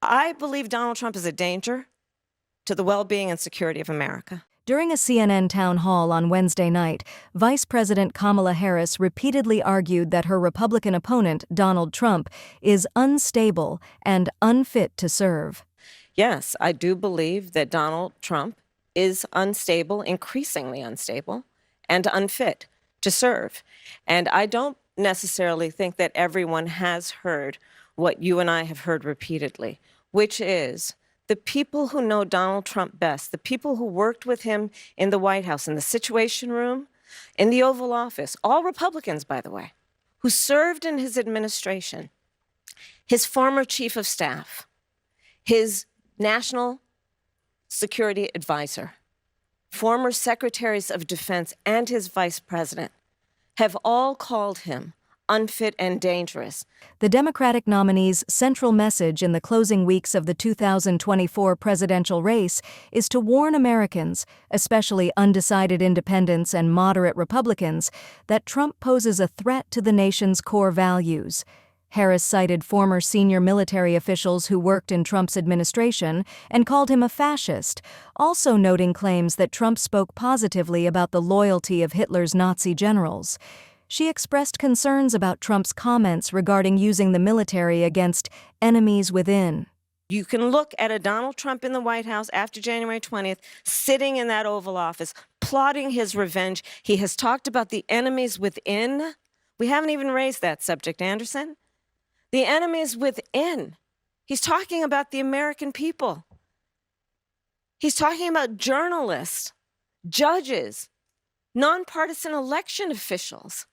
I believe Donald Trump is a danger to the well-being and security of America. During a CNN town hall on Wednesday night, Vice President Kamala Harris repeatedly argued that her Republican opponent, Donald Trump, is unstable and unfit to serve. Yes, I do believe that Donald Trump is unstable, increasingly unstable, and unfit to serve. And I don't necessarily think that everyone has heard what you and I have heard repeatedly, which is the people who know Donald Trump best, the people who worked with him in the White House, in the Situation Room, in the Oval Office, all Republicans, by the way, who served in his administration, his former chief of staff, his national security advisor, former secretaries of defense, and his vice president have all called him unfit and dangerous. The Democratic nominee's central message in the closing weeks of the 2024 presidential race is to warn Americans, especially undecided independents and moderate Republicans, that Trump poses a threat to the nation's core values. Harris cited former senior military officials who worked in Trump's administration and called him a fascist, also noting claims that Trump spoke positively about the loyalty of Hitler's Nazi generals. She expressed concerns about Trump's comments regarding using the military against enemies within. You can look at a Donald Trump in the White House after January 20th, sitting in that Oval Office, plotting his revenge. He has talked about the enemies within. We haven't even raised that subject, Anderson. The enemies within. He's talking about the American people. He's talking about journalists, judges, nonpartisan election officials.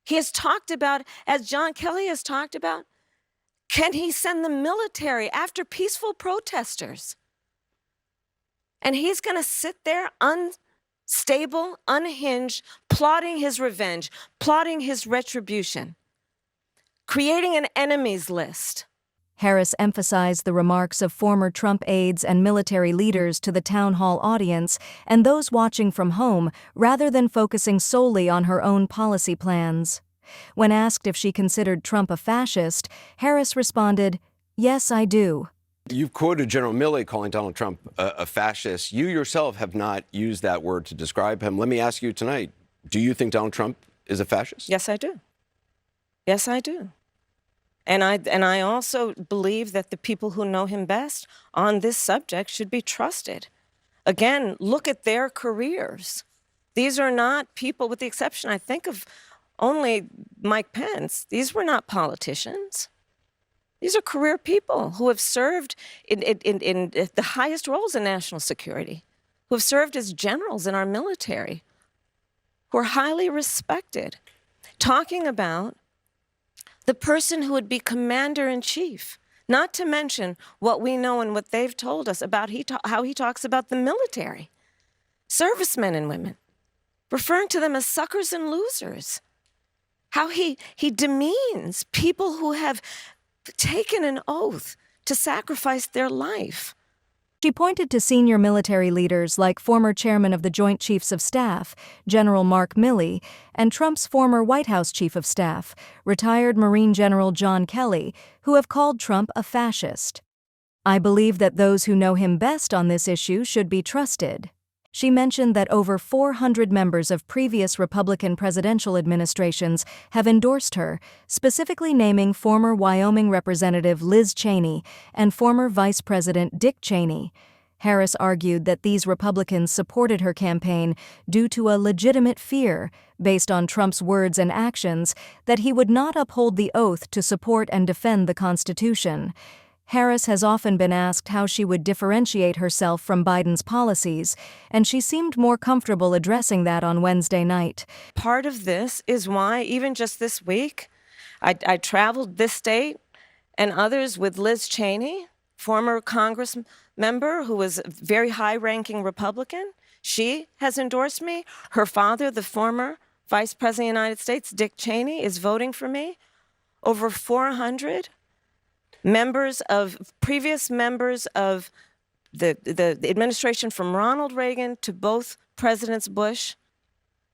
He has talked about, as John Kelly has talked about, can he send the military after peaceful protesters? And he's going to sit there unstable, unhinged, plotting his revenge, plotting his retribution, creating an enemies list. Harris emphasized the remarks of former Trump aides and military leaders to the town hall audience and those watching from home, rather than focusing solely on her own policy plans. When asked if she considered Trump a fascist, Harris responded, "Yes, I do." You've quoted General Milley calling Donald Trump a fascist. You yourself have not used that word to describe him. Let me ask you tonight, do you think Donald Trump is a fascist? Yes, I do. Yes, I do. And I also believe that the people who know him best on this subject should be trusted. Again, look at their careers. These are not people, with the exception, I think, of only Mike Pence. These were not politicians. These are career people who have served in the highest roles in national security, who have served as generals in our military, who are highly respected. Talking about the person who would be commander-in-chief, not to mention what we know and what they've told us about how he talks about the military, servicemen and women, referring to them as suckers and losers, how he demeans people who have taken an oath to sacrifice their life. She pointed to senior military leaders like former chairman of the Joint Chiefs of Staff, General Mark Milley, and Trump's former White House chief of staff, retired Marine General John Kelly, who have called Trump a fascist. "I believe that those who know him best on this issue should be trusted." She mentioned that over 400 members of previous Republican presidential administrations have endorsed her, specifically naming former Wyoming Representative Liz Cheney and former Vice President Dick Cheney. Harris argued that these Republicans supported her campaign due to a legitimate fear, based on Trump's words and actions, that he would not uphold the oath to support and defend the Constitution. Harris has often been asked how she would differentiate herself from Biden's policies, and she seemed more comfortable addressing that on Wednesday night. Part of this is why, even just this week, I traveled this state and others with Liz Cheney, former Congress member who was a very high-ranking Republican. She has endorsed me. Her father, the former Vice President of the United States, Dick Cheney, is voting for me. Over 400 previous members of the administration, from Ronald Reagan to both Presidents Bush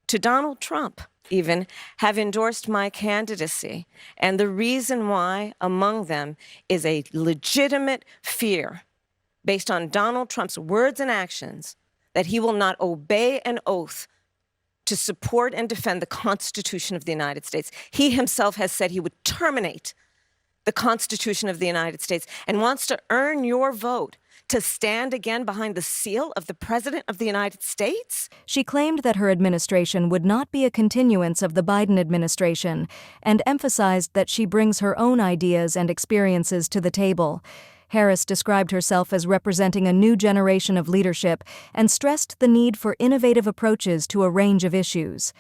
to Donald Trump, even have endorsed my candidacy. And the reason why among them is a legitimate fear based on Donald Trump's words and actions that he will not obey an oath to support and defend the Constitution of the United States. He himself has said he would terminate the Constitution of the United States and wants to earn your vote to stand again behind the seal of the President of the United States? She claimed that her administration would not be a continuance of the Biden administration and emphasized that she brings her own ideas and experiences to the table. Harris described herself as representing a new generation of leadership and stressed the need for innovative approaches to a range of issues.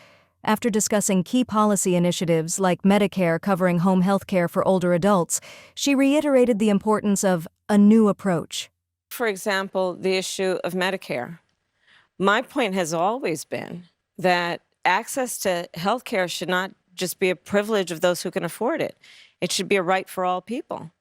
After discussing key policy initiatives like Medicare covering home health care for older adults, she reiterated the importance of a new approach. For example, the issue of Medicare. My point has always been that access to health care should not just be a privilege of those who can afford it. It should be a right for all people.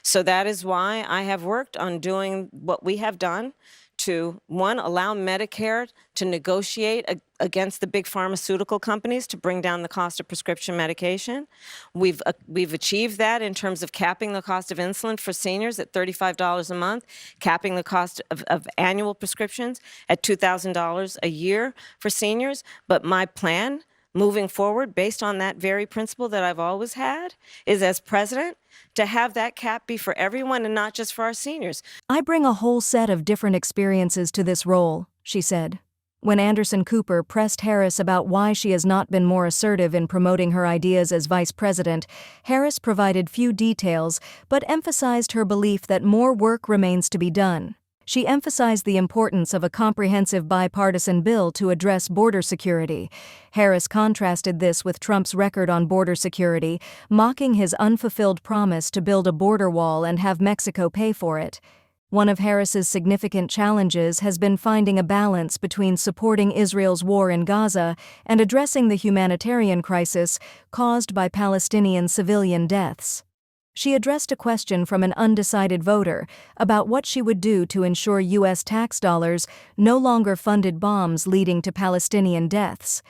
So that is why I have worked on doing what we have done to, one, allow Medicare to negotiate against the big pharmaceutical companies to bring down the cost of prescription medication. We've achieved that in terms of capping the cost of insulin for seniors at $35 a month, capping the cost of annual prescriptions at $2,000 a year for seniors. But my plan moving forward, based on that very principle that I've always had, is as president, to have that cap be for everyone and not just for our seniors. I bring a whole set of different experiences to this role, she said. When Anderson Cooper pressed Harris about why she has not been more assertive in promoting her ideas as vice president, Harris provided few details but emphasized her belief that more work remains to be done. She emphasized the importance of a comprehensive bipartisan bill to address border security. Harris contrasted this with Trump's record on border security, mocking his unfulfilled promise to build a border wall and have Mexico pay for it. One of Harris's significant challenges has been finding a balance between supporting Israel's war in Gaza and addressing the humanitarian crisis caused by Palestinian civilian deaths. She addressed a question from an undecided voter about what she would do to ensure U.S. tax dollars no longer funded bombs leading to Palestinian deaths.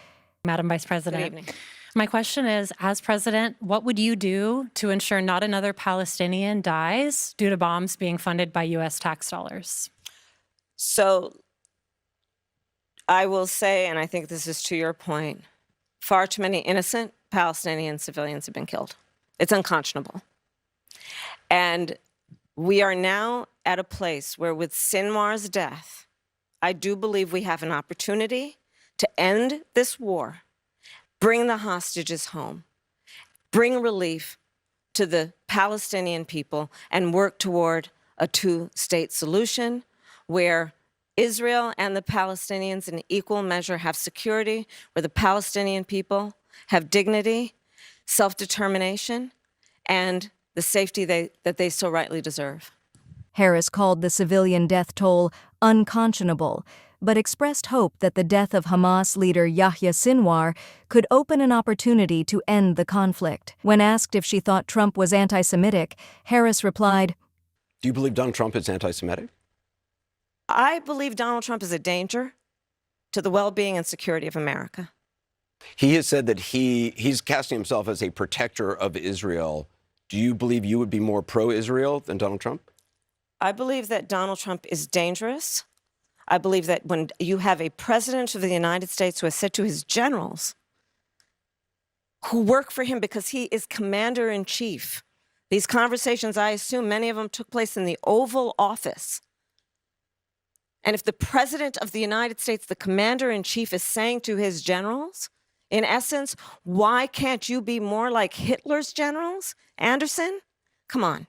Madam Vice President, Good evening. my question is, as president, what would you do to ensure not another Palestinian dies due to bombs being funded by U.S. tax dollars? So I will say, and I think this is to your point, far too many innocent Palestinian civilians have been killed. It's unconscionable. And we are now at a place where with Sinwar's death, I do believe we have an opportunity to end this war, bring the hostages home, bring relief to the Palestinian people, and work toward a two-state solution where Israel and the Palestinians in equal measure have security, where the Palestinian people have dignity, self-determination, and the safety that they so rightly deserve. Harris called the civilian death toll unconscionable, but expressed hope that the death of Hamas leader Yahya Sinwar could open an opportunity to end the conflict. When asked if she thought Trump was anti-Semitic, Harris replied, Do you believe Donald Trump is anti-Semitic? I believe Donald Trump is a danger to the well-being and security of America. He has said that he's casting himself as a protector of Israel. Do you believe you would be more pro-Israel than Donald Trump? I believe that Donald Trump is dangerous. I believe that when you have a president of the United States who has said to his generals, who work for him because he is commander-in-chief, these conversations, I assume many of them took place in the Oval Office. And if the president of the United States, the commander-in-chief, is saying to his generals, in essence, why can't you be more like Hitler's generals, Anderson? Come on.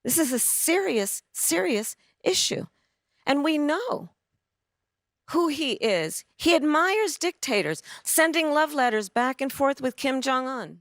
This is a serious, serious issue. And we know who he is. He admires dictators, sending love letters back and forth with Kim Jong-un.